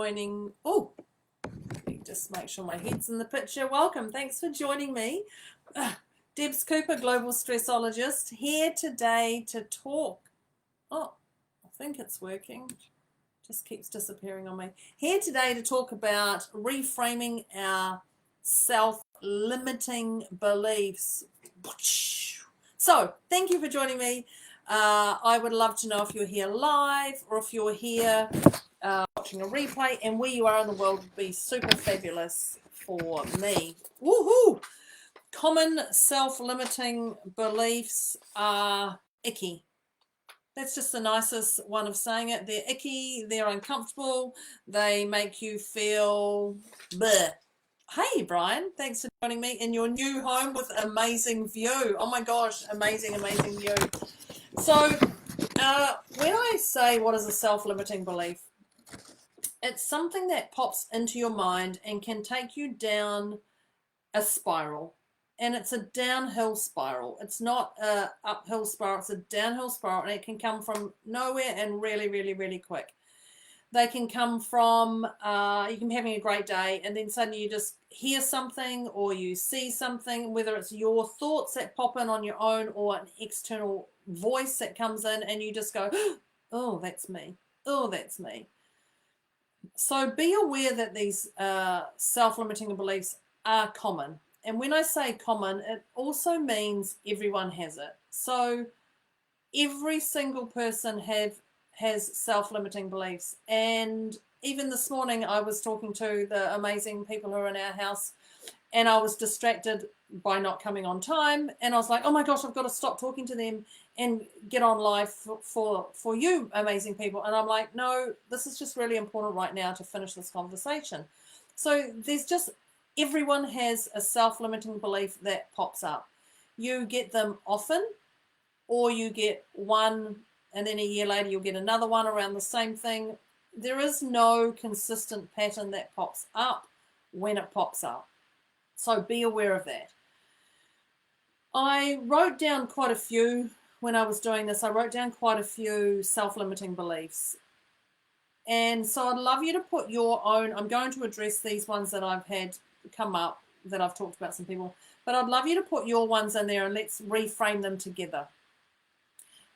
joining. Oh, just make sure my head's in the picture. Welcome. Thanks for joining me. Debz Cooper, Global Stressologist, here today to talk. Oh, I think it's working. Just keeps disappearing on me. Here today to talk about reframing our self-limiting beliefs. So, thank you for joining me. I would love to know if you're here live or if you're here watching a replay, and where you are in the world would be super fabulous for me. Woohoo! Common self-limiting beliefs are icky. That's just the nicest one of saying it. They're icky, they're uncomfortable, they make you feel bleh. Hey Brian, thanks for joining me in your new home with amazing view. Oh my gosh, amazing view. So when I say what is a self-limiting belief, it's something that pops into your mind and can take you down a spiral. And it's a downhill spiral. It's not a uphill spiral, it's a downhill spiral, and it can come from nowhere and really quick. They can come from, you can be having a great day and then suddenly you just hear something or you see something, whether it's your thoughts that pop in on your own or an external voice that comes in, and you just go, oh, that's me. Oh, that's me. So be aware that these self-limiting beliefs are common. And when I say common, it also means everyone has it. So every single person has self-limiting beliefs. And even this morning I was talking to the amazing people who are in our house, and I was distracted by not coming on time, and I was like, oh my gosh, I've got to stop talking to them and get on live for you amazing people. And I'm like, no, this is just really important right now to finish this conversation. So there's just, everyone has a self-limiting belief that pops up. You get them often, or you get one and then a year later you'll get another one around the same thing. There is no consistent pattern that pops up when it pops up. So be aware of that. I wrote down quite a few when I was doing this. I wrote down quite a few self-limiting beliefs. And so I'd love you to put your own, I'm going to address these ones that I've had come up, that I've talked about some people, but I'd love you to put your ones in there and let's reframe them together.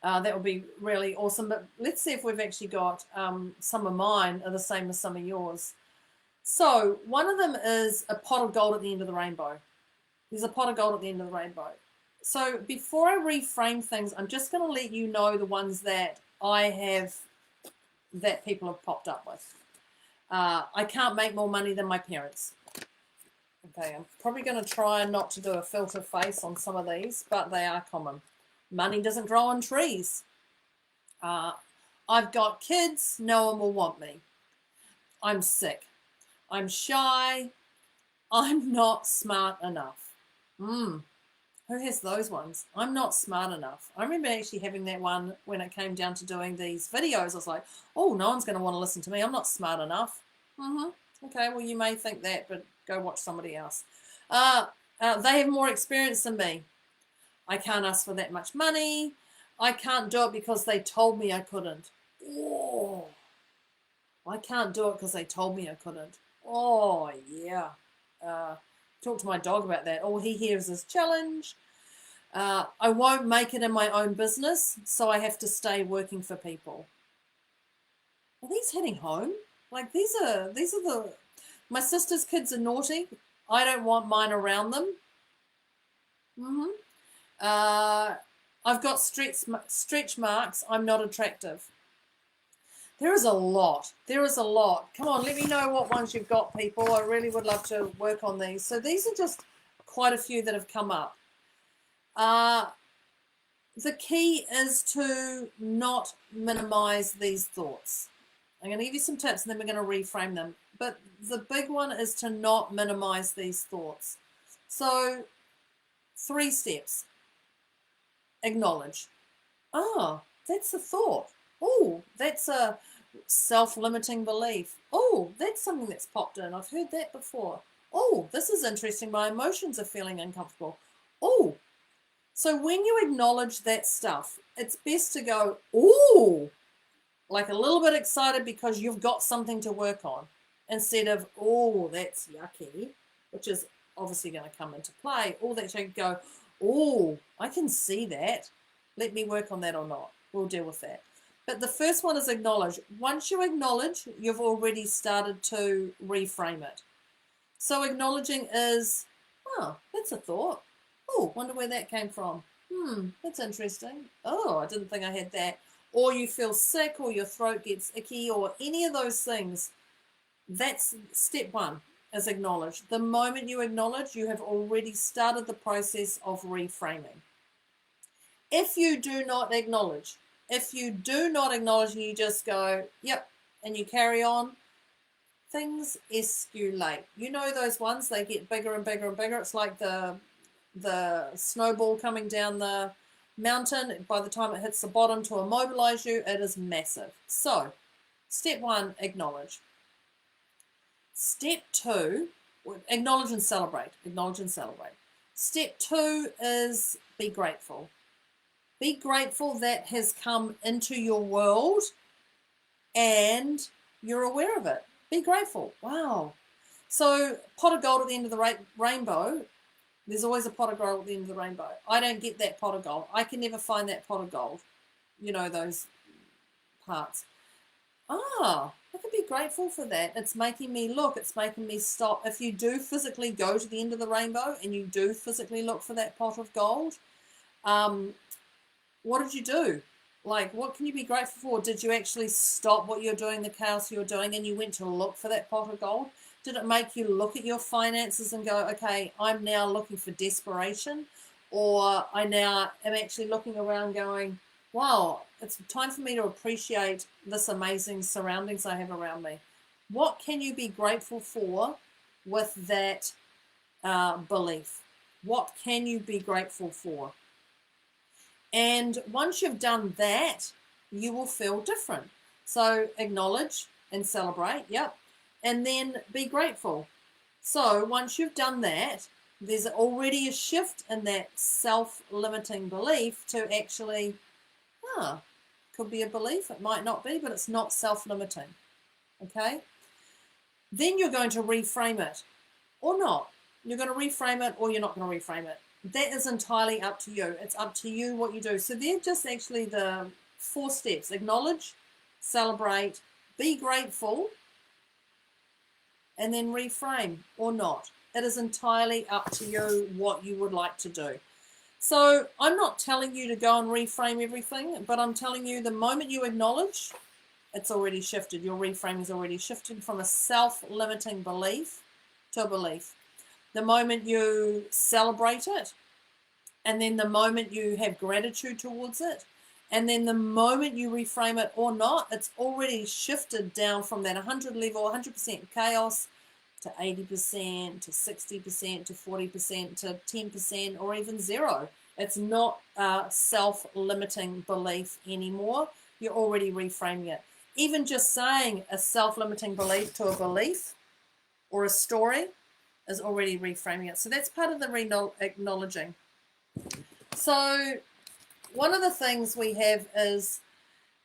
That would be really awesome. But let's see if we've actually got some of mine are the same as some of yours. So one of them is a pot of gold at the end of the rainbow. There's a pot of gold at the end of the rainbow. So before I reframe things, I'm just going to let you know the ones that I have, that people have popped up with. I can't make more money than my parents. Okay, I'm probably going to try not to do a filter face on some of these, but they are common. Money doesn't grow on trees. I've got kids, no one will want me. I'm sick. I'm shy. I'm not smart enough. Who has those ones? I'm not smart enough. I remember actually having that one when it came down to doing these videos. I was like, oh, no one's going to want to listen to me. I'm not smart enough. Okay, well, you may think that, but go watch somebody else. They have more experience than me. I can't ask for that much money. I can't do it because they told me I couldn't. Oh, I can't do it because they told me I couldn't. Oh, yeah. Talk to my dog about that. All he hears is challenge. I won't make it in my own business, so I have to stay working for people. Are these hitting home? Like these are the, my sister's kids are naughty. I don't want mine around them. I've got stretch marks. I'm not attractive. There is a lot. There is a lot. Come on, let me know what ones you've got, people. I really would love to work on these. So these are just quite a few that have come up. The key is to not minimize these thoughts. I'm going to give you some tips and then we're going to reframe them. But the big one is to not minimize these thoughts. So 3 steps. Acknowledge. Oh, that's a thought. Oh, that's a self-limiting belief. Oh, that's something that's popped in. I've heard that before. Oh, this is interesting. My emotions are feeling uncomfortable. Oh, so when you acknowledge that stuff, it's best to go, oh, like a little bit excited because you've got something to work on. instead of, oh, that's yucky, which is obviously going to come into play. All that you go, oh, I can see that. Let me work on that or not. We'll deal with that. But the first one is acknowledge. Once you acknowledge, you've already started to reframe it. So acknowledging is, oh, that's a thought. Oh, wonder where that came from. That's interesting. Oh, I didn't think I had that. Or you feel sick, or your throat gets icky, or any of those things. That's step one, is acknowledge. The moment you acknowledge, you have already started the process of reframing. If you do not acknowledge, and you just go, yep, and you carry on, things escalate. You know those ones, they get bigger and bigger and bigger. It's like the snowball coming down the mountain. By the time it hits the bottom to immobilize you, it is massive. So, step one, acknowledge. Step two, acknowledge and celebrate. Acknowledge and celebrate. Step two is be grateful. Be grateful that has come into your world and you're aware of it. Be grateful. Wow. So, pot of gold at the end of the rainbow. There's always a pot of gold at the end of the rainbow. I don't get that pot of gold. I can never find that pot of gold. You know, those parts. I can be grateful for that. It's making me look. It's making me stop. If you do physically go to the end of the rainbow and you do physically look for that pot of gold, what did you do? Like, what can you be grateful for? Did you actually stop what you're doing, the chaos you're doing, and you went to look for that pot of gold? Did it make you look at your finances and go, okay, I'm now looking for desperation? Or I now am actually looking around going, wow, it's time for me to appreciate this amazing surroundings I have around me. What can you be grateful for with that belief? What can you be grateful for? And once you've done that, you will feel different. So acknowledge and celebrate, yep. And then be grateful. So once you've done that, there's already a shift in that self-limiting belief to actually, could be a belief, it might not be, but it's not self-limiting, okay? Then you're going to reframe it or not. You're going to reframe it or you're not going to reframe it. That is entirely up to you. It's up to you what you do. So they're just actually the 4 steps. Acknowledge, celebrate, be grateful, and then reframe or not. It is entirely up to you what you would like to do. So I'm not telling you to go and reframe everything, but I'm telling you the moment you acknowledge, it's already shifted. Your reframe is already shifted from a self-limiting belief to a belief. The moment you celebrate it, and then the moment you have gratitude towards it, and then the moment you reframe it or not, it's already shifted down from that 100 level, 100% chaos, to 80%, to 60%, to 40%, to 10%, or even 0. It's not a self-limiting belief anymore. You're already reframing it. Even just saying a self-limiting belief to a belief or a story is already reframing it. So that's part of the acknowledging. So one of the things we have is,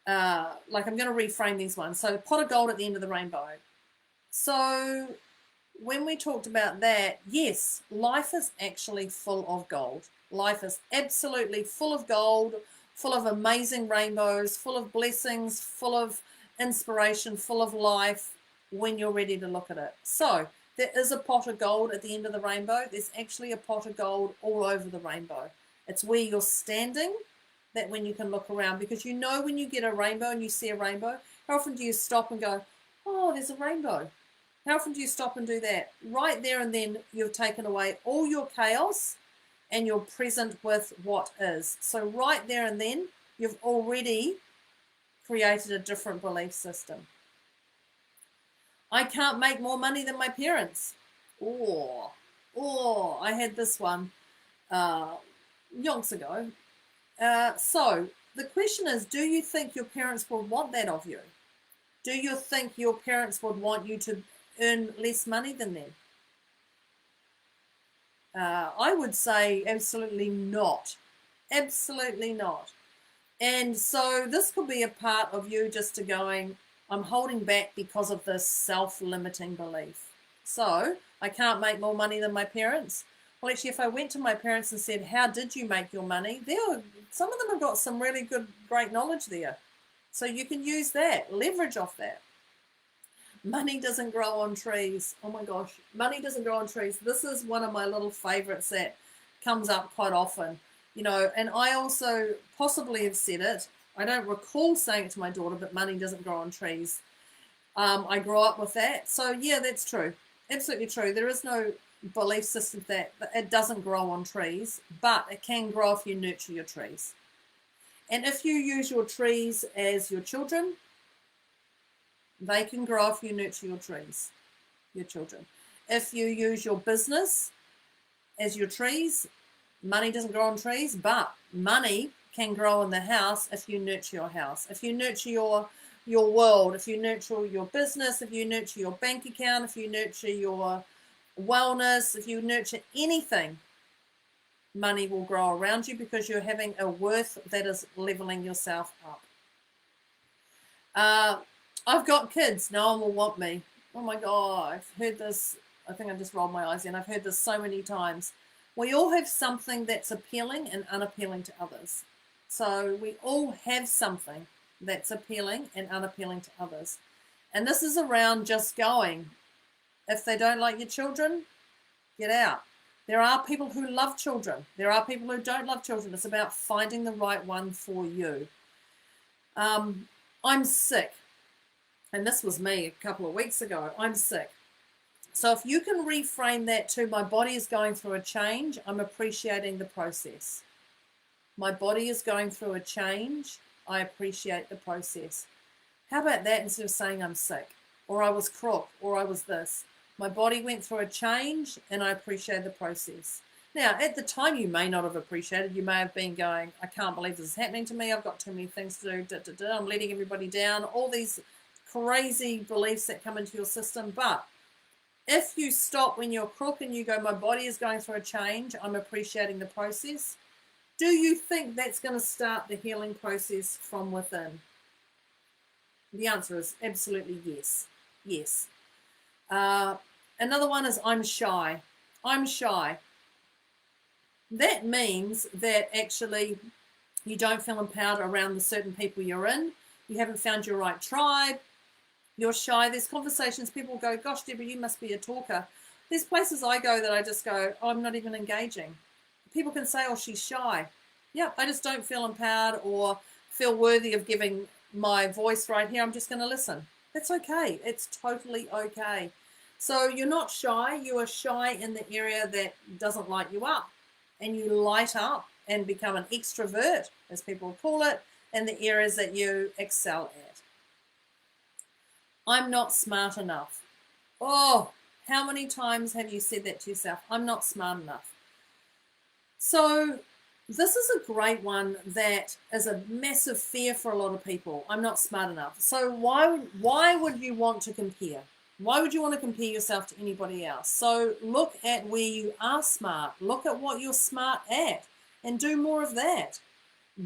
like I'm going to reframe these ones. So pot of gold at the end of the rainbow. So when we talked about that, yes, life is actually full of gold. Life is absolutely full of gold, full of amazing rainbows, full of blessings, full of inspiration, full of life when you're ready to look at it. So there is a pot of gold at the end of the rainbow. There's actually a pot of gold all over the rainbow. It's where you're standing that when you can look around, because you know when you get a rainbow and you see a rainbow, how often do you stop and go, oh, there's a rainbow? How often do you stop and do that? Right there and then you've taken away all your chaos and you're present with what is. So right there and then you've already created a different belief system. I can't make more money than my parents. I had this one yonks ago. So the question is, do you think your parents would want that of you? Do you think your parents would want you to earn less money than them? I would say absolutely not. Absolutely not. And so this could be a part of you just to going, I'm holding back because of this self-limiting belief. So I can't make more money than my parents. Well, actually, if I went to my parents and said, how did you make your money? Some of them have got some really great knowledge there. So you can use that, leverage off that. Money doesn't grow on trees. Oh my gosh, money doesn't grow on trees. This is one of my little favorites that comes up quite often, and I also possibly have said it. I don't recall saying it to my daughter, but money doesn't grow on trees. I grew up with that. So yeah, that's true. Absolutely true. There is no belief system that it doesn't grow on trees, but it can grow if you nurture your trees. And if you use your trees as your children, they can grow if you nurture your trees, your children. If you use your business as your trees, money doesn't grow on trees, but money can grow in the house if you nurture your house. If you nurture your world, if you nurture your business, if you nurture your bank account, if you nurture your wellness, if you nurture anything, money will grow around you because you're having a worth that is leveling yourself up. I've got kids. No one will want me. Oh my God, I've heard this. I think I just rolled my eyes in. I've heard this so many times. We all have something that's appealing and unappealing to others. So we all have something that's appealing and unappealing to others. And this is around just going. If they don't like your children, get out. There are people who love children. There are people who don't love children. It's about finding the right one for you. I'm sick. And this was me a couple of weeks ago. I'm sick. So if you can reframe that to my body is going through a change, I'm appreciating the process. My body is going through a change. I appreciate the process. How about that instead of saying I'm sick or I was crook or I was this? My body went through a change and I appreciate the process. Now, at the time, you may not have appreciated. You may have been going, I can't believe this is happening to me. I've got too many things to do. I'm letting everybody down. All these crazy beliefs that come into your system. But if you stop when you're crook and you go, my body is going through a change, I'm appreciating the process, do you think that's going to start the healing process from within? The answer is absolutely yes. Yes. Another one is I'm shy. I'm shy. That means that actually you don't feel empowered around the certain people you're in. You haven't found your right tribe. You're shy. There's conversations, people go, gosh, Deborah, you must be a talker. There's places I go that I just go, oh, I'm not even engaging. People can say, oh, she's shy. Yeah, I just don't feel empowered or feel worthy of giving my voice right here. I'm just going to listen. That's okay. It's totally okay. So you're not shy. You are shy in the area that doesn't light you up. And you light up and become an extrovert, as people call it, in the areas that you excel at. I'm not smart enough. Oh, how many times have you said that to yourself? I'm not smart enough. So this is a great one that is a massive fear for a lot of people. I'm not smart enough. So why would you want to compare? Why would you want to compare yourself to anybody else? So look at where you are smart. Look at what you're smart at and do more of that.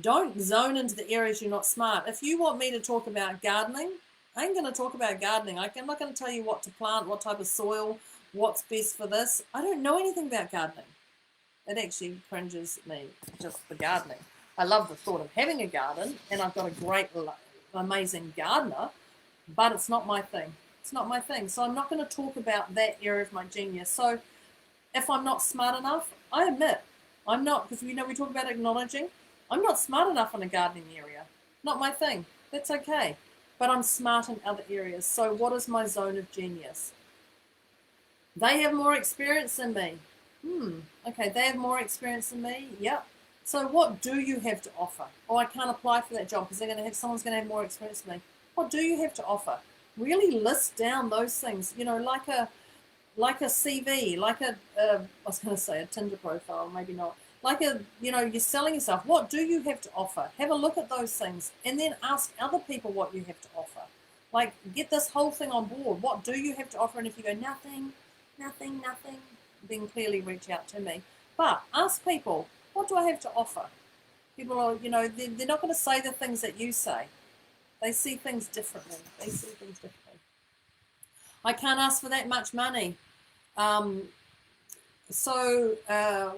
Don't zone into the areas you're not smart. If you want me to talk about gardening, I ain't going to talk about gardening. I'm not going to tell you what to plant, what type of soil, what's best for this. I don't know anything about gardening. It actually cringes me, just the gardening. I love the thought of having a garden, and I've got a great, amazing gardener, but it's not my thing. It's not my thing. So I'm not going to talk about that area of my genius. So if I'm not smart enough, I admit I'm not, because we talk about acknowledging. I'm not smart enough in a gardening area. Not my thing. That's okay. But I'm smart in other areas. So what is my zone of genius? They have more experience than me. Okay, they have more experience than me. Yep. So what do you have to offer? Oh, I can't apply for that job because someone's going to have more experience than me. What do you have to offer? Really list down those things, like a CV, I was going to say a Tinder profile, maybe not. You're selling yourself. What do you have to offer? Have a look at those things and then ask other people what you have to offer. Like, get this whole thing on board. What do you have to offer? And if you go, nothing, then clearly reach out to me. But ask people, what do I have to offer? People are, they're not going to say the things that you say. They see things differently. They see things differently. I can't ask for that much money. So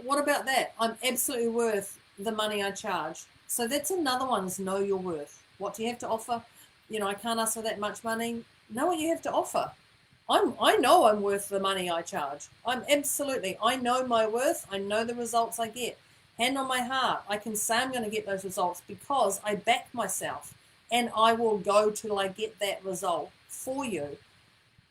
what about that? I'm absolutely worth the money I charge. So that's another one, is know your worth. What do you have to offer? You know, I can't ask for that much money. Know what you have to offer. I know I'm worth the money I charge. I know my worth. I know the results I get. Hand on my heart, I can say I'm going to get those results because I back myself, and I will go till I get that result for you.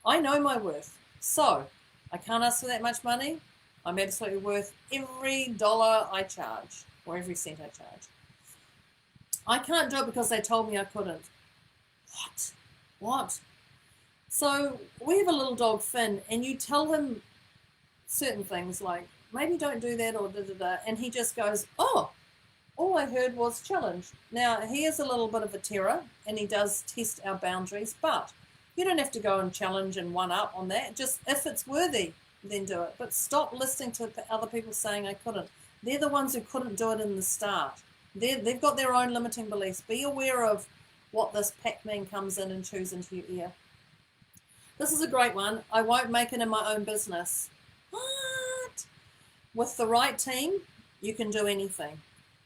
I know my worth. So I can't ask for that much money. I'm absolutely worth every dollar I charge, or every cent I charge. I can't do it because they told me I couldn't. What? So we have a little dog, Finn, and you tell him certain things like, maybe don't do that, or da-da-da, and he just goes, oh, all I heard was challenge. Now, he is a little bit of a terror, and he does test our boundaries, but you don't have to go and challenge and one up on that. Just if it's worthy, then do it. But stop listening to other people saying I couldn't. They're the ones who couldn't do it in the start. They've got their own limiting beliefs. Be aware of what this Pac-Man comes in and chews into your ear. This is a great one. I won't make it in my own business. What? With the right team, you can do anything.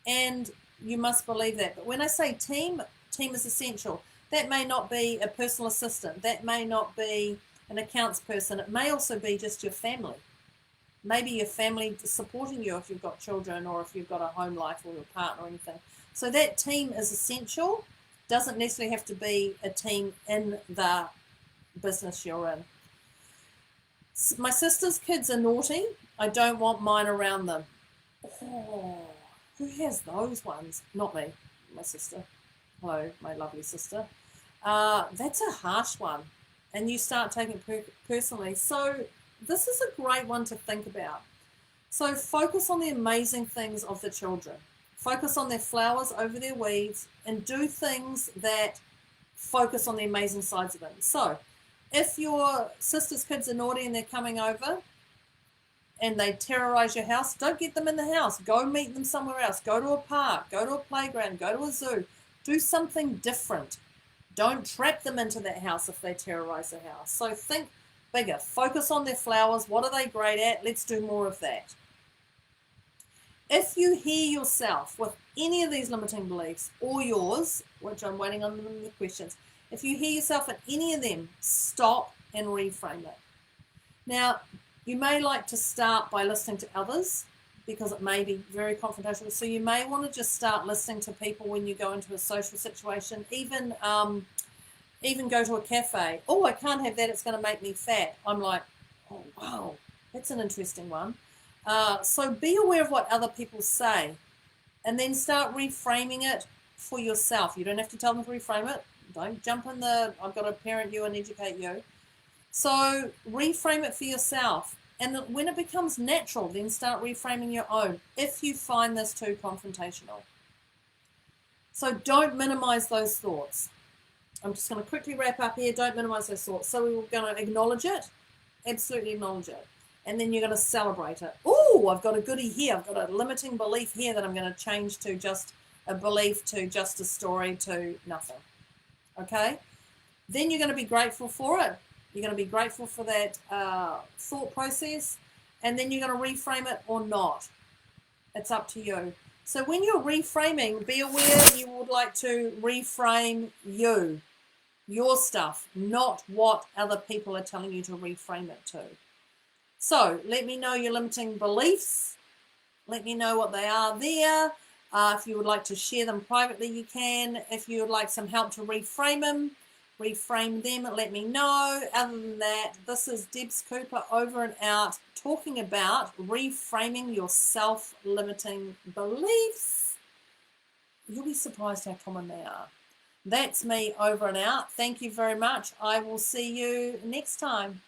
And you must believe that. But when I say team is essential. That may not be a personal assistant. That may not be an accounts person. It may also be just your family. Maybe your family supporting you if you've got children, or if you've got a home life, or your partner, or anything. So that team is essential. Doesn't necessarily have to be a team in the business you're in. My sister's kids are naughty. I don't want mine around them. Oh, who has those ones? Not me, my sister. Hello, my lovely sister. That's a harsh one, and you start taking it personally. So this is a great one to think about. So focus on the amazing things of the children. Focus on their flowers over their weeds, and do things that focus on the amazing sides of them. So if your sister's kids are naughty and they're coming over and they terrorize your house, don't get them in the house. Go meet them somewhere else. Go to a park, go to a playground, go to a zoo. Do something different. Don't trap them into that house if they terrorize the house. So think bigger. Focus on their flowers. What are they great at? Let's do more of that. If you hear yourself with any of these limiting beliefs, or yours, which I'm waiting on the questions, if you hear yourself in any of them, stop and reframe it. Now, you may like to start by listening to others, because it may be very confrontational. So you may want to just start listening to people when you go into a social situation, even go to a cafe. Oh, I can't have that, it's going to make me fat. I'm like, oh, wow, that's an interesting one. So be aware of what other people say, and then start reframing it for yourself. You don't have to tell them to reframe it. Don't jump in I've got to parent you and educate you. So reframe it for yourself. And when it becomes natural, then start reframing your own, if you find this too confrontational. So don't minimize those thoughts. I'm just going to quickly wrap up here. Don't minimize those thoughts. So we're going to acknowledge it. Absolutely acknowledge it. And then you're going to celebrate it. Oh, I've got a goodie here. I've got a limiting belief here that I'm going to change to just a belief, to just a story, to nothing. Okay? Then you're going to be grateful for it. You're going to be grateful for that thought process, and then you're going to reframe it or not. It's up to you. So when you're reframing, be aware you would like to reframe your stuff, not what other people are telling you to reframe it to. So let me know your limiting beliefs. Let me know what they are there. If you would like to share them privately, you can. If you would like some help to reframe them, let me know. Other than that, this is Debz Cooper over and out, talking about reframing your self-limiting beliefs. You'll be surprised how common they are. That's me over and out. Thank you very much. I will see you next time.